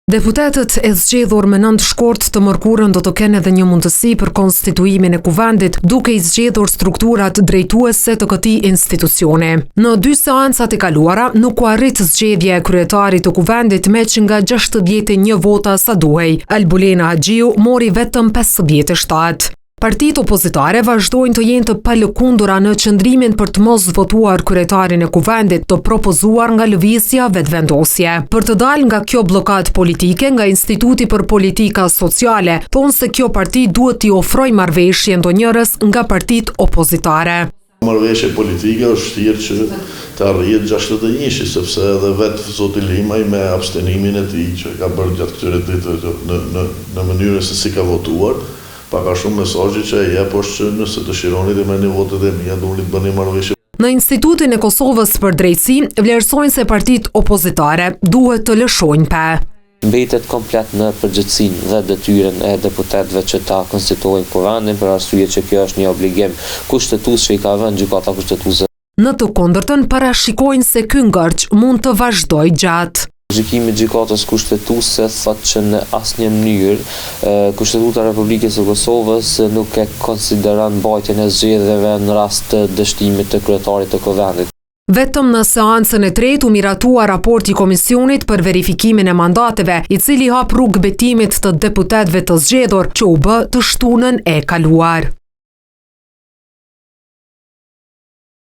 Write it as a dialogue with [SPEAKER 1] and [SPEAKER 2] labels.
[SPEAKER 1] Deputetët e zgjedhur me 9 shkort të mërkurën do të kenë edhe një mundësi për konstituimin e kuvendit, duke i zgjedhur strukturat drejtuese të këtij institucioni. Në 2 seancat e kaluara nuk u arrit zgjedhja e kryetarit të kuvendit me që nga 61 vota sa duhej. Albulena Haxhiu mori vetëm 57. Partitë opozitare vazhdojnë të jenë të palëkundura në qëndrimin për të mos votuar kryetarin e kuvendit të propozuar nga lëvizja vetëvendosje. Për të dalë nga kjo blokadë politike nga Instituti për Politika Sociale, thonë se kjo parti duhet t'i ofrojë marrëveshje ndonjërs nga partitë opozitare.
[SPEAKER 2] Marrëveshje politike është vështirë që të arrihet 61, sepse edhe vetë zoti Limaj me abstenimin e tij që ka bërë gjatë këtyre ditëve në mënyrën se si ka votuar, paka shumë mesazhe që e jep është që nëse dëshironi të merrni votet e mia, doni të bëni marrëveshje.
[SPEAKER 1] Në Institutin e Kosovës për Drejtësi, vlerësojnë se partitë opozitare duhet të lëshojnë pe.
[SPEAKER 3] Mbetet komplet në përgjithësinë dhe detyrën e deputetëve që ta konstituojnë kuvendin, për arsye që kjo është një obligim kushtetues që i ka vënë gjykata kushtetuese.
[SPEAKER 1] Në të kundërtën parashikojnë se ky ngërç mund të vazhdojë gjatë.
[SPEAKER 3] Gjykimi i gjykatës kushtetuese thotë që në asnjë mënyrë Kushtetuta e Republikës së Kosovës nuk e konsideron mbajtjen e zgjedhjeve në rast të dështimit të kryetarit të kuvendit.
[SPEAKER 1] Vetëm në seancën e tretë u miratua raporti i Komisionit për verifikimin e mandateve, i cili hap rrugë betimit të deputetëve të zgjedhur që u bë të shtunën e kaluar.